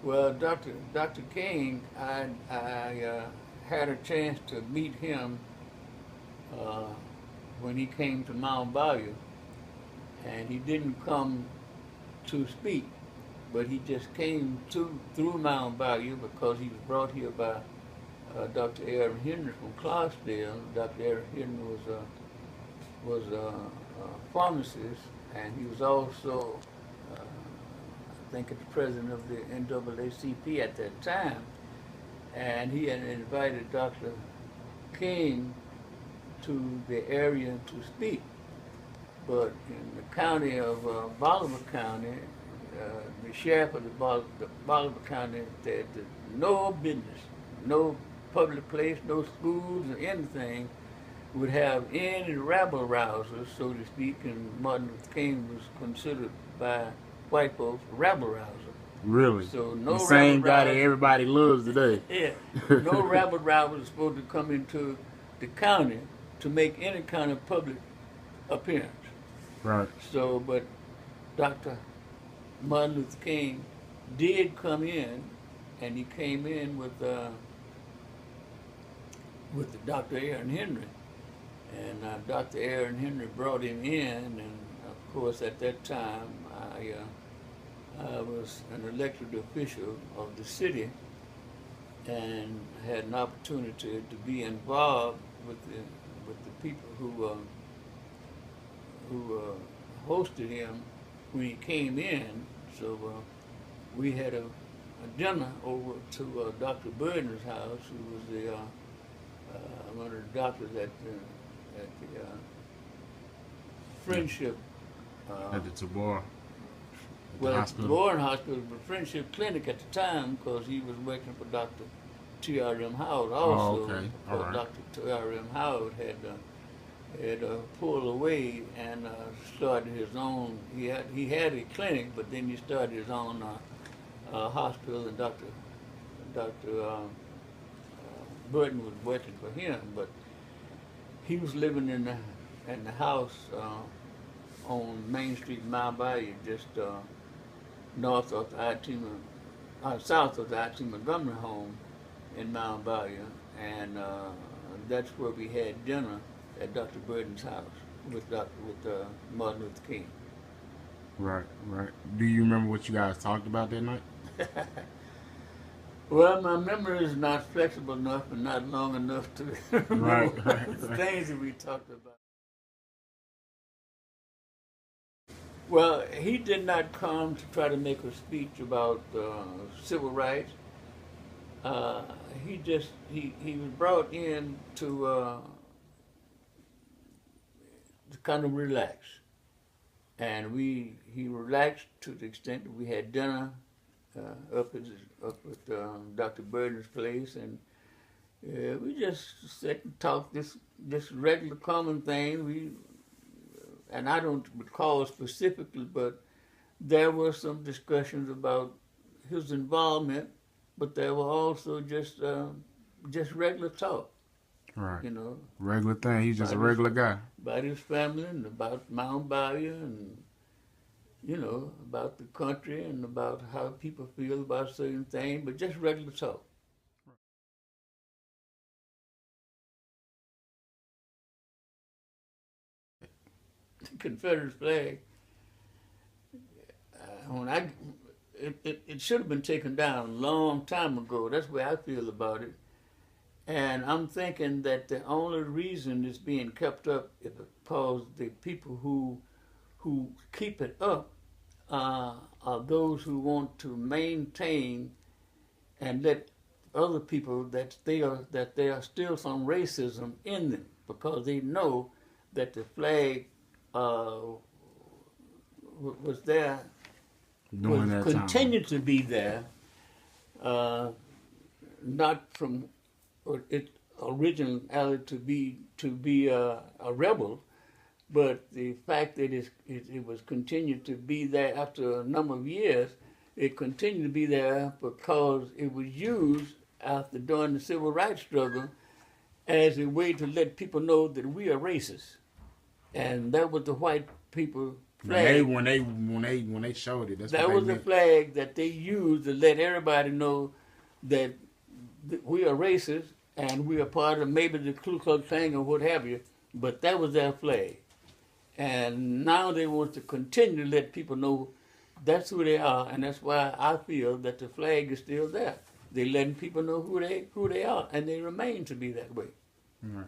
Well, Dr. King, I had a chance to meet him uh, when he came to Mount Bayou, and he didn't come to speak, but he just came to through Mount Bayou because he was brought here by Dr. Aaron Henry from Clarksdale. Dr. Aaron Henry was a pharmacist, and he was also, I think, the president of the NAACP at that time. And he had invited Dr. King to the area to speak. But in the county of Bolivar County, the sheriff of the Bolivar County said that no business, no public place, no schools or anything would have any rabble rousers, so to speak, and Martin Luther King was considered by white folks a rabble rouser. Really? So The no rabble same guy that rousers, everybody loves today. yeah, no rabble rousers supposed to come into the county to make any kind of public appearance. Right. So, but Dr. Martin Luther King did come in, and he came in with Dr. Aaron Henry, and Dr. Aaron Henry brought him in, and of course at that time I was an elected official of the city, and had an opportunity to be involved with the people who hosted him when he came in. So we had a dinner over to Dr. Burden's house, who was the one of the doctors at the Friendship. At the Tabor. Well, at the hospital. Warren Hospital, but Friendship Clinic at the time, because he was working for Dr. T.R.M. Howard also. Oh, okay. All Because right. Dr. T.R.M. Howard had pulled away and started his own. He had a clinic, but then he started his own hospital, and Dr. Burton was working for him. But he was living in the house on Main Street, Mount Bayou, just north of the south of the I.T. Montgomery home in Mount Bayou, and that's where we had dinner at Dr. Burden's house with Martin Luther King. Right, right. Do you remember what you guys talked about that night? Well, my memory is not flexible enough and not long enough to remember Right, the right. things that we talked about. Well, he did not come to try to make a speech about civil rights. Uh, he was brought in to kind of relax, and he relaxed to the extent that we had dinner up at Dr. Burden's place, and we just sat and talked this regular common thing. And I don't recall specifically, but there were some discussions about his involvement, but there were also just regular talk, Right. you know, Regular thing. He's just a about his regular guy. about his family and about Mount Bayou, and about the country and about how people feel about certain things, but just regular talk. The Confederate flag, when it should have been taken down a long time ago. That's the way I feel about it. And I'm thinking that the only reason it's being kept up is because the people who keep it up are those who want to maintain and let other people that there are still some racism in them, because they know that the flag uh, was there, During was that time. continued to be there, not from its originality to be a rebel, but the fact that it was continued to be there after a number of years. It continued to be there because it was used during the civil rights struggle as a way to let people know that we are racist, and that was the white people flag. When they showed it, that's what That they was the meant. flag that they used to let everybody know that we are racist and we are part of maybe the Ku Klux Klan or what have you, but that was their flag. And now they want to continue to let people know that's who they are, and that's why I feel that the flag is still there. They're letting people know who they are, and they remain to be that way. Right.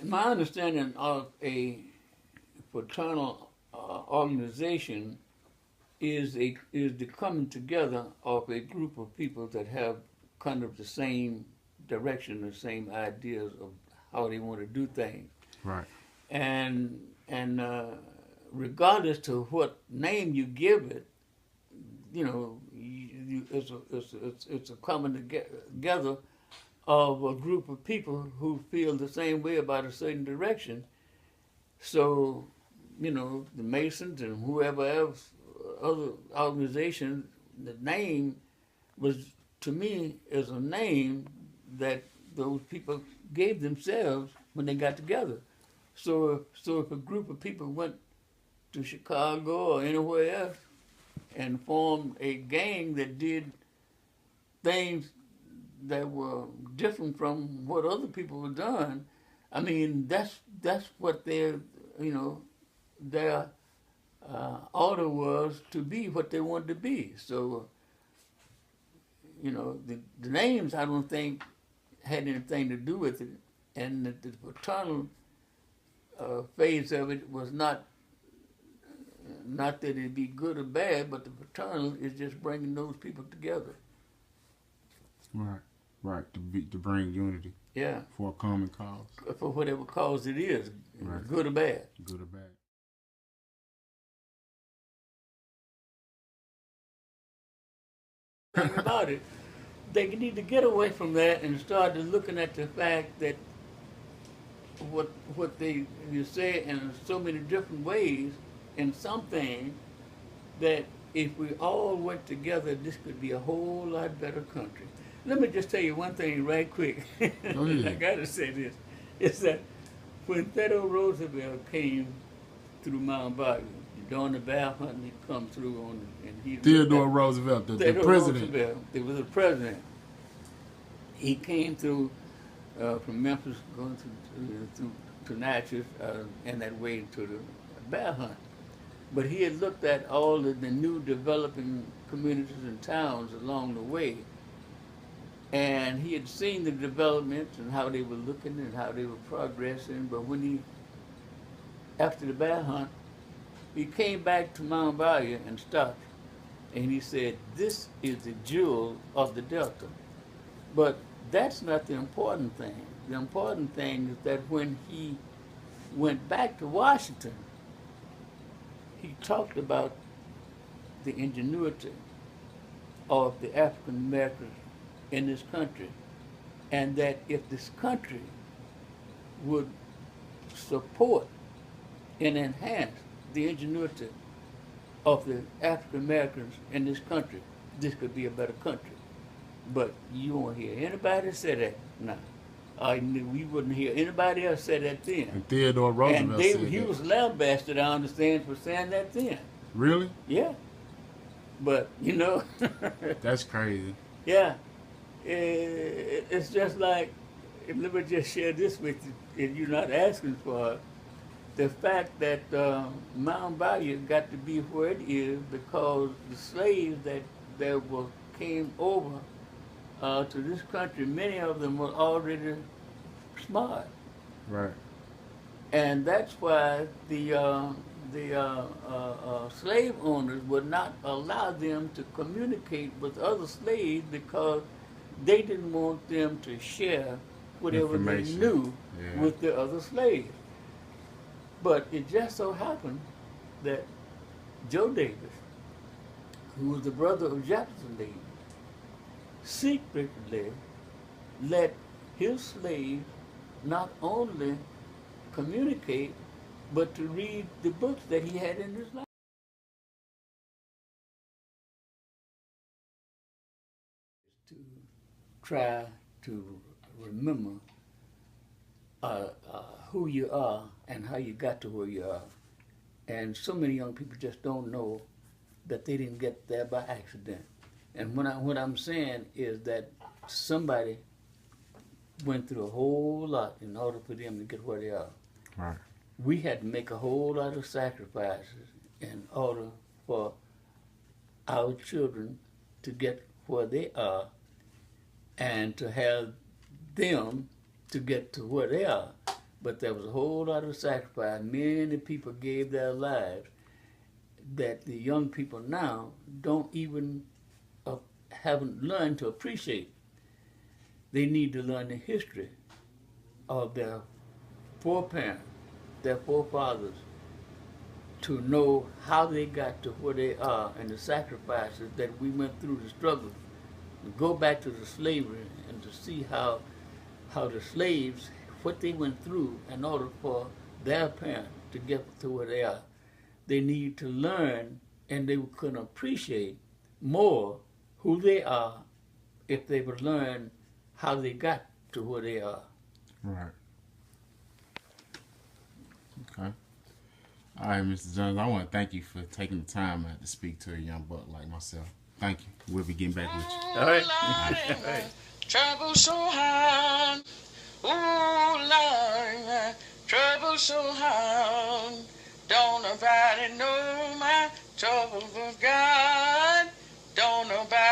My understanding of a fraternal organization is the coming together of a group of people that have kind of the same direction, the same ideas of how they want to do things, Right. and regardless to what name you give it, it's a coming together of a group of people who feel the same way about a certain direction. So, the Masons and whoever else, other organizations, the name was, to me, is a name that those people gave themselves when they got together. So if a group of people went to Chicago or anywhere else and formed a gang that did things that were different from what other people were done, I mean, that's what their order was to be what they wanted to be. So, the names I don't think had anything to do with it, and the fraternal phase of it was not that it'd be good or bad, but the fraternal is just bringing those people together. Right. Right. To bring unity. Yeah. For a common cause. For whatever cause it is, Right. good or bad. Good or bad. Thing about it, they need to get away from that and start looking at the fact that what you say in so many different ways in some things, that if we all work together, this could be a whole lot better country. Let me just tell you one thing right quick. Go ahead. I gotta say this. It's that when Theodore Roosevelt came through Mount Bayou, during the bear hunting, he come through and he Theodore Roosevelt, the president. Roosevelt, he was the president. He came through from Memphis, going to Natchez, and that way to the bear hunt. But he had looked at all of the new developing communities and towns along the way, and he had seen the developments and how they were looking and how they were progressing. But after the bear hunt, he came back to Mount Bayou and stopped, and he said, "This is the jewel of the Delta." But that's not the important thing. The important thing is that when he went back to Washington, he talked about the ingenuity of the African Americans in this country, and that if this country would support and enhance the ingenuity of the African Americans in this country, this could be a better country. But you won't hear anybody say that now. We wouldn't hear anybody else say that then. And Theodore Roosevelt said he that. was lambasted, I understand, for saying that then. Really? Yeah. But, That's crazy. Yeah. It's just like, let me just share this with you, if you're not asking for it. The fact that Mount Bayou got to be where it is because the slaves that came over to this country, many of them were already smart. Right. And that's why the slave owners would not allow them to communicate with other slaves because they didn't want them to share whatever they knew with the other slaves. But it just so happened that Joe Davis, who was the brother of Jefferson Davis, secretly let his slaves not only communicate, but to read the books that he had in his life. try to remember who you are and how you got to where you are. And so many young people just don't know that they didn't get there by accident. And what I'm saying is that somebody went through a whole lot in order for them to get where they are. Right. We had to make a whole lot of sacrifices in order for our children to get where they are and to have them to get to where they are. But there was a whole lot of sacrifice. Many people gave their lives that the young people now don't even haven't learned to appreciate. They need to learn the history of their foreparents, their forefathers, to know how they got to where they are and the sacrifices that we went through, the struggle. Go back to the slavery and to see how the slaves, what they went through in order for their parents to get to where they are. They need to learn, and they can appreciate more who they are if they would learn how they got to where they are. Right. Okay. All right, Mr. Jones, I want to thank you for taking the time to speak to a young buck like myself. Thank you. We'll be getting back with you. All right. All right. Trouble so hard. Ooh, Lord, trouble so hard. Don't nobody know my trouble but God. Don't nobody